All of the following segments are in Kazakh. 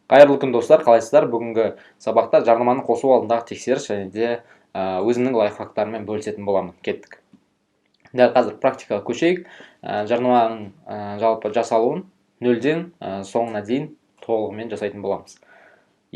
Қайырлы күн достар, қалайсыздар? Бүгінгі сабақта жарнаманы қосу алдындағы тексеріс және де өзімнің лайфхактарыммен бөлісетін боламын. Кеттік. Дәл қазір практикаға көшейік. Жарнаманың жалпы жасалуын нөлден соңына дейін толығымен жасайтын боламыз.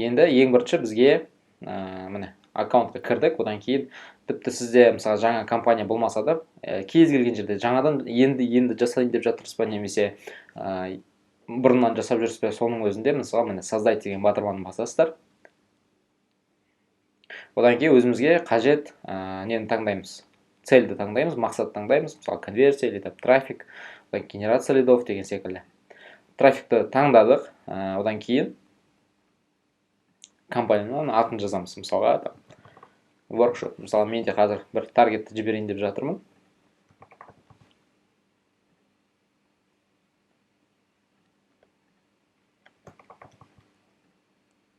Енді ең бірінші бізге міне аккаунтқа кірдік. Одан кейін тіпті сізде мысалы жаңа компания болмаса да кез келген жерде жаңадан енді жасайын деп жатырсыз ба, немесе бұрыннан жасап жүрсіз бе, соның өзінде мысалы міне создать деген батырманы басасыздар. Одан кейін өзімізге қажет нені таңдаймыз, цельді таңдаймыз, мақсат таңдаймыз, мысалы конверсия или трафик, генерация лидов деген секілді. Трафикті таңдадық, одан кейін компанияның атын жазамыз, мысалға workshop. Мысалы мен де қазір бір таргетті жіберейін деп жатырмын.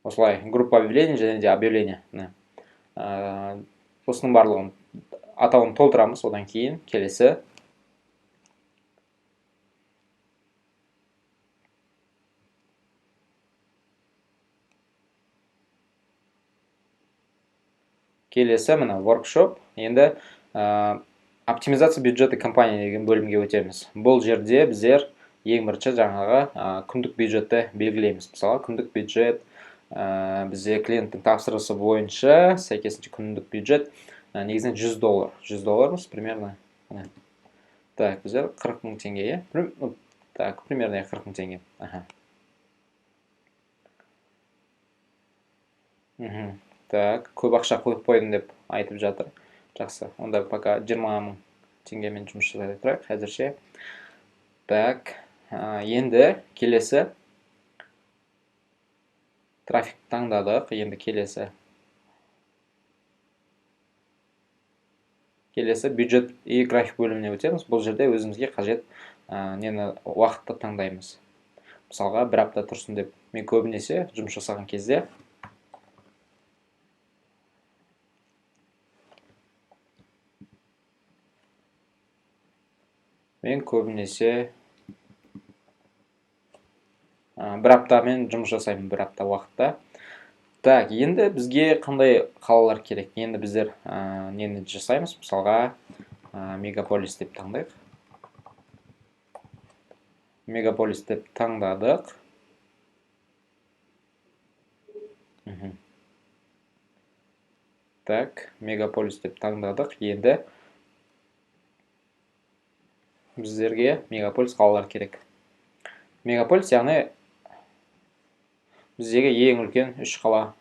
Осылай группа объявление және де объявление. Осының барлығын атауын толтырамыз. Одан кейін келесі міне workshop. Енді оптимизация бюджеті компания деген бөлімге өтеміз. Бұл жерде біздер ең бірінші жаңағы күндік бюджетті белгілейміз. Мысалы күндік бюджет бізде клиенттің тапсырысы бойынша сәйкесінше күндік бюджет негізінен $100. $100 примерно. Так, біздер 40 000 теңге. Так, примерно 40 000 теңге. Так, көп ақша қойып қойдым деп айтып жатыр. Жақсы, онда пока 20 000 теңгемен жұмыс жасай тұрайық әзірше. Так, енді келесі трафик таңдадық. Енді келесі бюджет и график бөліміне өтеміз. Бұл жерде өзімізге қажет нені уақытты таңдаймыз. Мысалға бір апта тұрсын деп мен көбінесе жұмыс жасаған кезде бір аптамен жұмыс жасаймын, бір апта уақытта. Так, енді бізге қандай қалалар керек? Енді біздер нені жасаймыз? Мысалға мегаполис деп таңдайық. Мегаполис деп таңдадық. Так, мегаполис деп таңдадық. Енді біздерге мегаполис қалалар керек. Мегаполис, яғни біздегі ең үлкен 3 қала.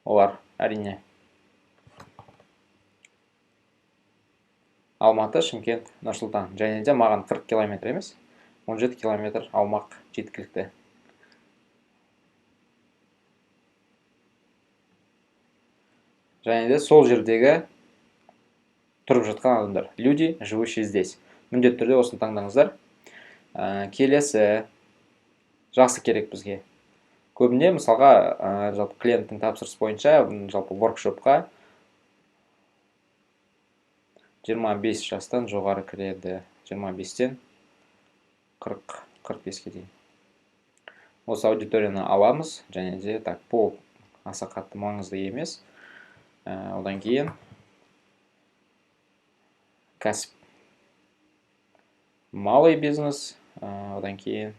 Олар әрине Алматы, Шымкент, Нұр-Сұлтан. Және де маған 40 километр емес, 17 километр аумақ жеткілікті. Және де сол жердегі тұрып жатқан адамдар. Люди, живущие здесь. Міндетті түрде осыны таңдаңыздар. Келесі жақсы керек бізге. Көбіне мысалға жалпы клиенттің тапсырысы бойынша жалпы workshopқа 25 жастан жоғары кіреді. 25-тен 40-45-ке дейін. Осы аудиторияны аламыз, және де бұл аса қатты маңызды емес. Одан кейін кәсіп, малый бизнес, одан кейін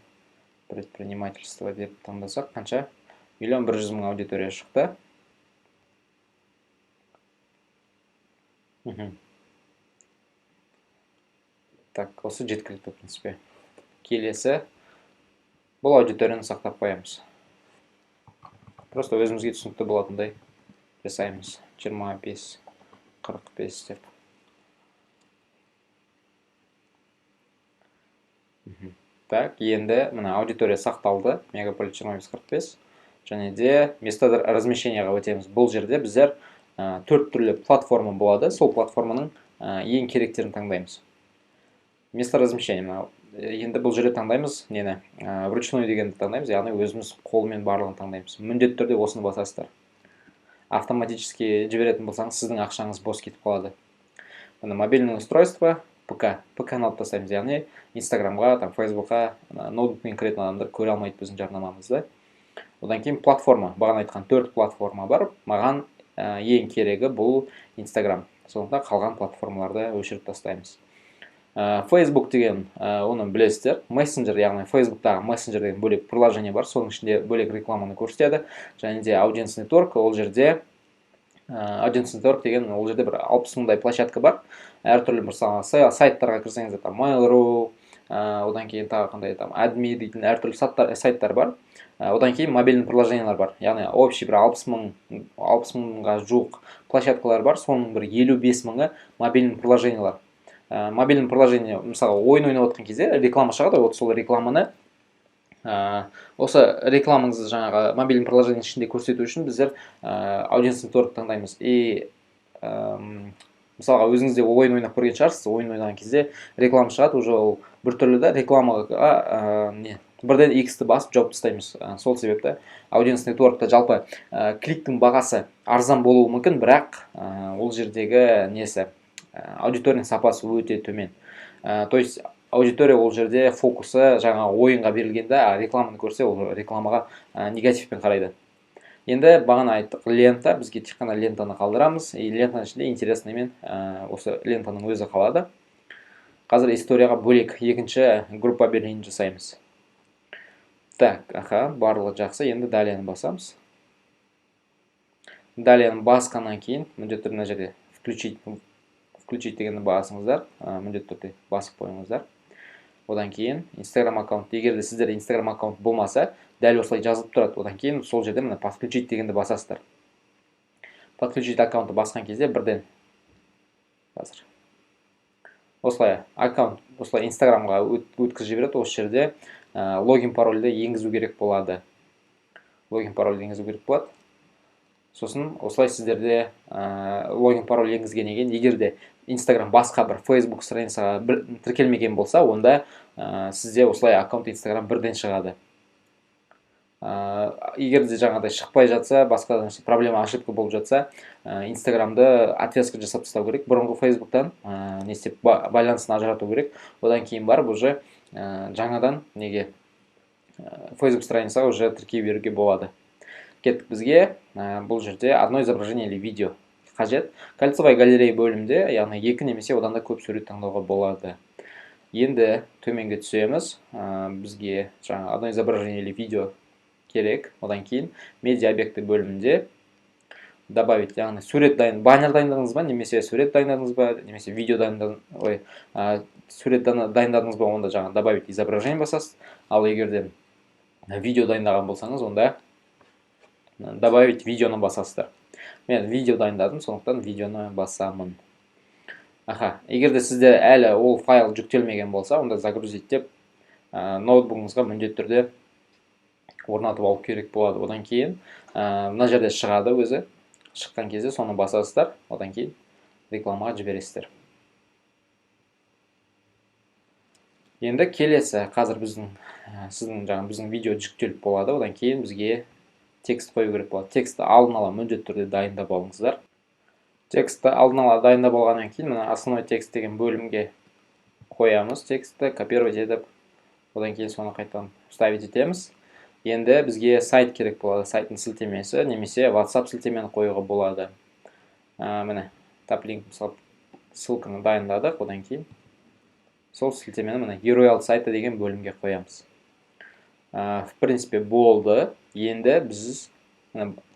предпринимательство деп таңдасақ, қанша? 1 100 000 аудитория шықты. Так, осы жеткілікті принципе. Келесі, бұл аудиторияны сақтап қоямыз. Просто өзімізге түсінікті болатындай жасаймыз. 25-45 деп. Так, енді мына аудитория сақталды, мегаполис 25-45, және де место размещенияға өтеміз. Бұл жерде біздер 4 түрлі платформа болады, сол платформаның ең керектерін таңдаймыз. Место размещения, енді бұл жерде таңдаймыз, нені, вручную дегенді таңдаймыз, яғни өзіміз қолмен барлығын таңдаймыз. Міндетті түрде осыны басасыздар. Автоматически жіберетін болсаңыз, сіздің ақшаңыз бос кетіп қалады. Мобильное устройство, ПК-ны алып тастаймыз, яғни Инстаграмға, там, Фейсбукқа ноутбукпен кіретін адамдар көре алмайды біздің жарнамамызды. Одан кейін платформа, бағана айтқан 4 платформа бар. Маған ең керегі бұл Инстаграм. Сондықтан қалған платформаларды өшіріп тастаймыз. Facebook деген, оны білесіздер, мессенджер, яғни Facebook'тағы мессенджер деген бөлек приложение бар, соның ішінде бөлек рекламаны көрсетеді. Және де Audience Network, ол жерде Audience Network деген, ол жерде бір 60 мыңдай площадка бар. Әртүрлі бір сайттарға кірсеңіздер, там Mail.ru, одан кейін тағы қандай, там AdMe дейтін әртүрлі сайттар бар. Одан кейін мобильный приложениялар бар. Яғни общий бір 60 мыңға жуық площадкалар бар, соның бір 55 мыңы мобильный приложениялар. Мобильный приложение, мысалы, ойын ойнап отқан кезде реклама шығады, вот сол рекламаны осы рекламаңызды жаңағы мобильный приложение ішінде көрсету үшін біздер Audience Network таңдаймыз. И мысалға, өзіңізде ойын ойнап көрген шығарсыз, ойын ойнаған кезде реклама шығады, уже ол біртүрлі да рекламаға бірден X-ті басып жауып тастаймыз. Сол себепті Audience Network'та жалпы кликтің бағасы арзан болуы мүмкін, бірақ ол жердегі несі, аудиторияның сапасы өте төмен. То есть аудитория ол жерде фокусы жаңа ойынға берілгенде, рекламаны көрсе, ол рекламаға негативпен қарайды. Енді бағана айттық, лента, бізге тек қана лентаны қалдырамыз, и лентаның ішінде интересныймен осы лентаның өзі қалады. Қазір историяға бөлек екінші группа объявлений жасаймыз. Так, барлығы жақсы, енді даляны басамыз. Даляны басқаннан кейін, міндетті түрде мына жерде включить дегенді басыңыздар, міндетті түрде басып қойыңыздар. Одан кейін Instagram аккаунт, егер де сіздерде Instagram аккаунт болмаса, дәл осылай жазылып тұрады. Одан кейін сол жерде мына подключить дегенді басасыздар. Подключить аккаунтты басқан кезде бірден қазір осылай аккаунт, осылай Instagramға өткізіп жібереді. Осы жерде логин парольді енгізу керек болады. Логин парольді енгізу керек болады. Сосын осылай сіздерде логин пароль енгізгеннен кейін, егер де Instagram басқа бір Facebook страницаға тіркелмеген болса, онда сізде осылай аккаунт Instagram бірден шығады. Егер де жаңағыдай шықпай жатса, басқа проблема, ошибка болып жатса, Instagram'ды отвязка жасап тастау керек. Бұрынғы Facebook'тан не істеп байланысын ажырату керек. Одан кейін барып уже жаңадан неге Facebook страницаға уже тіркей беруге болады. Кеттік бізге бұл жерде одно изображение или видео қажет. Кольцевой галерея бөлімде, яғни екі немесе одан да көп сурет таңдауға болады. Енді төменге түсеміз, бізге жаңа одно изображение или видео керек. Одан кейін медиа объекты бөлімінде добавить, яғни сурет баннер дайындадыңыз ба, немесе сурет дайындадыңыз ба, немесе видео сурет дайындадыңыз ба, онда жаңа добавить изображение басасыз. Ал егер де видео дайындаған болсаңыз, онда добавить видеоны басасыздар. Мен видео дайындадым, сондықтан видеоны басамын. Егер де сізде әлі ол файл жүктелмеген болса, онда загрузить деп ноутбугыңызға міндетті түрде орнатып алу керек болады. Одан кейін мына жерде шығады өзі. Шыққан кезде соны басасыздар, одан кейін рекламаға жібересіздер. Енді келесі, қазір біздің видео жүктеліп болады, одан кейін бізге текст қою керек болады. Тексті алдын ала міндетті түрде дайындап алыңыздар. Тексті алдын ала дайындап болғаннан кейін, мына основной текст деген бөлімге қоямыз тексті, копировать етіп, одан кейін соны қайтадан вставить етеміз. Енді бізге сайт керек болады, сайттың сілтемесі, немесе WhatsApp сілтемені қоюға болады. Міне, таплинк, мысалы, ссылканы дайындадық, одан кейін сол сілтемені міне URL сайты деген бөлімге қоямыз. В принципе, болды. Енді біз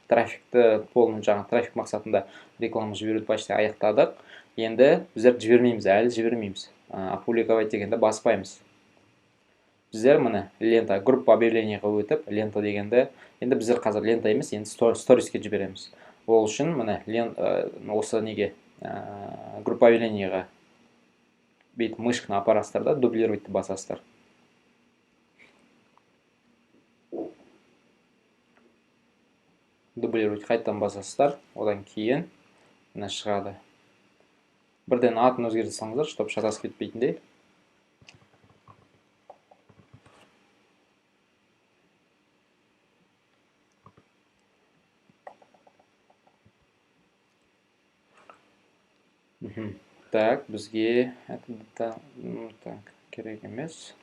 трафикті, полный жаңа трафик мақсатында реклама жіберуді почти аяқтадық. Енді біздер жібермейміз, әлі жібермейміз. Опубликовать дегенді баспаймыз. Біздер міне лента, группа объявлениеға өтіп, лента дегенді, енді біздер қазір лента емес, енді сториске жібереміз. Ол үшін міне осы неге группа объявлениеға бейт мышканы апарасыздар да, дублировать басасыздар. Дублировать қайттан басасыздар, одан кейін мына шығады. Бірден атын өзгерте салыңыздар, чтобы шатасып кетпейтіндей. Так, бізге так керек емес.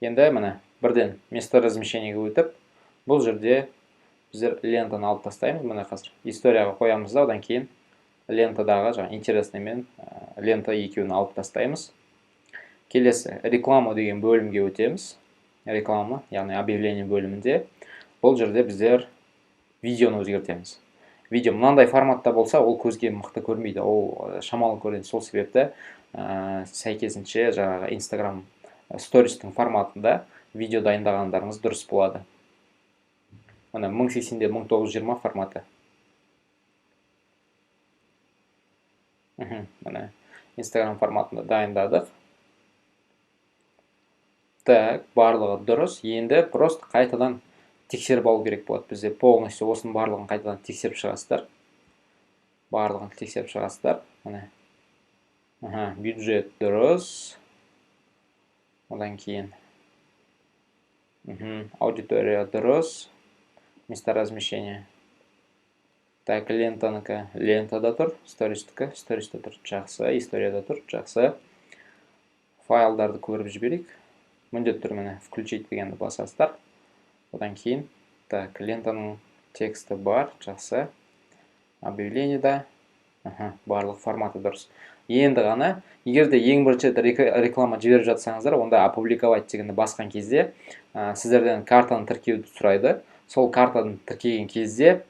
Енді міне бірден место размещениеге өтіп, бұл жерде біздер лентаны алып тастаймыз. Міне қазір историяға қоямыз да, одан кейін лентадағы жаңа интересный мен лента екеуін алып тастаймыз. Келесі реклама деген бөлімге өтеміз. Реклама, яғни объявление бөлімінде бұл жерде біздер видеоны өзгертеміз. Видео мынандай форматта болса, ол көзге мықты көрмейді, ол шамалы көрінеді. Сол себепті сәйкесінше жаңағы Instagram стористің форматында видео дайындағандарыңыз дұрыс болады. Мына 1080-де 1920 форматы. Мына Instagram форматында дайындадық. Так, барлығы дұрыс. Енді просто қайтадан тексеріп алу керек болады. Бізде полностью осының барлығын қайтадан тексеріп шығасыздар. Барлығын тексеріп шығасыздар. Міне. Бюджет дұрыс. Одан кейін аудитория дұрыс. Место размещения. Так, лентаныкі лентада тұр, стористікі сториста тұр. Жақсы, историяда тұр. Жақсы. Файлдарды көріп жіберейік. Міндетті түрде включить дегенді басасыздар. Одан кейін, так, лентаның тексті бар, жақсы. Объявлениеда, барлық форматы дұрыс. Енді ғана, егерде ең бірінші реклама жіберіп жатсаңыздар, онда опубликовать дегенді басқан кезде сіздерден картаны тіркеуді сұрайды. Сол картаны тіркеген кезде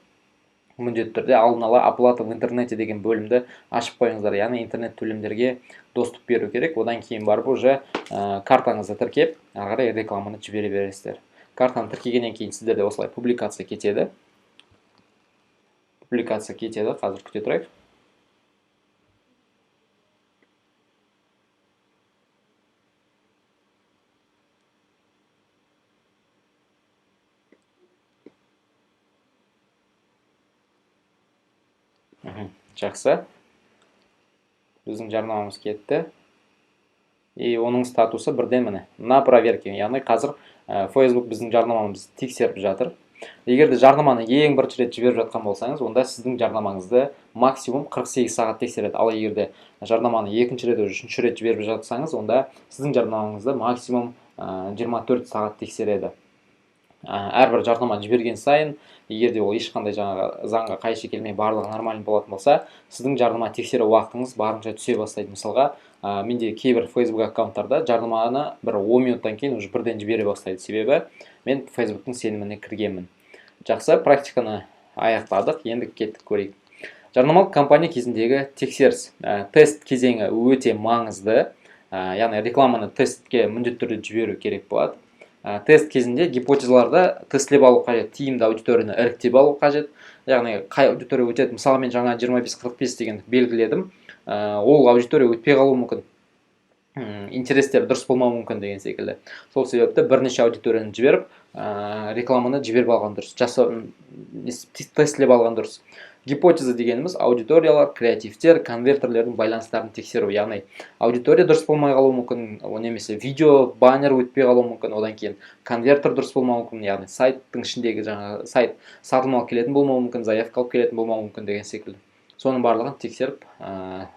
міндетті түрде алдын ала оплата в интернете деген бөлімді ашып қойыңыздар. Яғни интернет төлемдерге доступ беру керек. Одан кейін барып уже картаңызды тіркеп, ары қарай рекламаны жібере бересіздер. Картаны тіркегеннен кейін сіздерде осылай публикация кетеді. Публикация кетеді, қазір күте тұрайық. Жақсы. Біздің жарнамамыз кетті. И оның статусы бірден міне на проверке. Яғни қазір Facebook біздің жарнамамызды тексеріп жатыр. Егер де жарнаманы ең бірінші рет жіберіп жатқан болсаңыз, онда сіздің жарнамаңызды максимум 48 сағат тексереді. Ал егер де жарнаманы екінші рет, үшінші рет жіберіп жатсаңыз, онда сіздің жарнамаңызды максимум 24 сағат тексереді. Әрбір жарнама жіберген сайын, егер де ол ешқандай жаңағы заңға қайшы келмей барлығы нормально болатын болса, сіздің жарнама тексеру уақытыңыз барынша түсе бастайды. Мысалға, менде кейбір Facebook аккаунттарда жарнаманы бір 10 минуттан кейін уже бірден жібере бастайды. Себебі мен Facebook'тың сеніміне кіргенмін. Жақсы, практиканы аяқтадық, енді кеттік көрейік. Жарнамалық кампания кезіндегі тексеріс. Тест кезеңі өте маңызды. Яғни рекламаны тестке міндетті түрде жіберу керек болады. Тест кезінде гипотезаларды тестлеп алу қажет, тиімді аудиторияны іріктеп алу қажет. Яғни қай аудитория өтеді? Мысалы мен жаңа 25-45 дегенді белгіледім. Ол аудитория өтпей қалуы мүмкін. Интерестер дұрыс болмауы мүмкін деген секілді. Сол себепті бірнеше аудиторияны жіберіп, рекламаны жіберіп алған дұрыс. Тестлеп алған дұрыс. Гипотеза дегеніміз аудиториялар, креативтер, конвертерлердің байланыстарын тексеру. Яғни аудитория дұрыс болмай қалуы мүмкін, немесе видео, баннер өтпей қалуы мүмкін, одан кейін конвертер дұрыс болмауы мүмкін, яғни сайттың ішіндегі жаңағы сайт сатылмалы келетін болмауы мүмкін, заявка алып келетін болмауы мүмкін деген секілді. Соның барлығын тексеріп,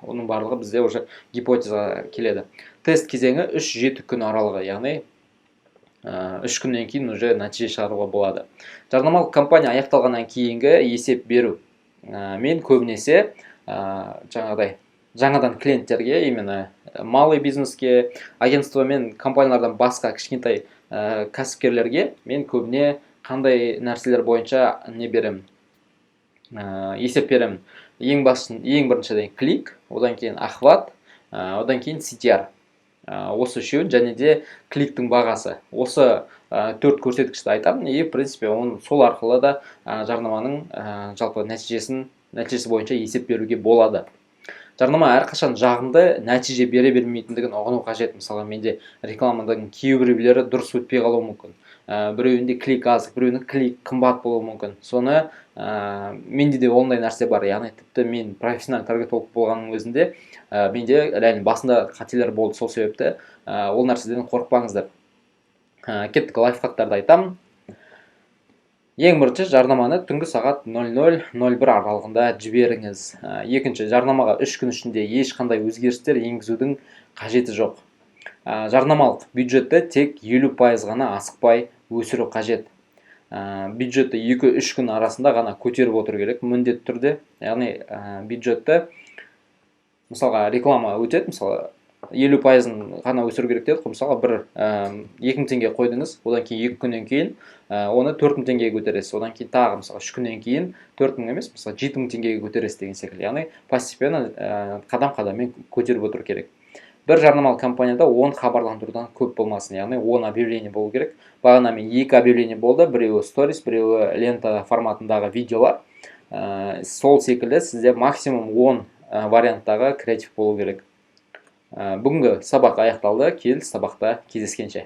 оның барлығы бізде уже гипотеза келеді. Тест кезеңі 3-7 күн аралығы, яғни 3 күннен кейін уже нәтиже шығаруға болады. Жарнамалық кампания аяқталғаннан кейінгі есеп беру. Мен көбінесе жаңадан клиенттерге, именно малый бизнеске, агентство мен компаниялардан басқа кішкентай кәсіпкерлерге мен көбіне қандай нәрселер бойынша не беремін, есеп беремін. Ең біріншіден клик, одан кейін охват, одан кейін CTR. Осы үшеуін және де кликтің бағасы. Осы 4 көрсеткішті айтамын, и в принципе сол арқылы да жарнаманың жалпы нәтижесі бойынша есеп беруге болады. Жарнама әрқашан жағымды нәтиже бере бермейтіндігін ұғыну қажет. Мысалы, менде рекламаның кейбіреулері дұрыс өтпей қалуы мүмкін. Біреуінде клик аз, біреуінің клик қымбат болуы мүмкін. Соны менде де ондай нәрсе бар. Яғни тіпті мен профессионал таргетолог болғанның өзінде менде реально басында қателер болды. Сол себепті ол нәрседен қорықпаңыздар. Кеттік лайфхактарды айтамын. Ең бірінші жарнаманы түнгі сағат 00:01 аралығында жіберіңіз. Екінші, жарнамаға 3 күн ішінде ешқандай өзгерістер енгізудің қажеті жоқ. Жарнамалық бюджетті тек 50% ғана асықпай өсіру қажет. Бюджетті 2-3 күн арасында ғана көтеріп отыру керек міндетті түрде. Яғни бюджетті, мысалға реклама өтеді, мысалы 50%-ын ғана өсіру керек дедік қой, мысалға 2000 теңге қойдыңыз, одан кейін 2 күннен кейін оны 4000 теңгеге көтересіз, одан кейін тағы мысалы 3 күннен кейін 4000 емес, мысалы 7000 теңгеге көтересіз деген секілді. Яғни постепенно қадам-қадаммен көтеріп отыру керек. Бір жарнамалық компанияда 10 хабарландырудан көп болмасын, яғни 10 объявление болу керек. Бағана мен 2 объявление болды, біреуі сторис, біреуі лента форматындағы видеолар. Сол секілді сізде максимум 10 варианттағы креатив болу керек. Бүгінгі сабақ аяқталды. Келесі сабақта кездескенше.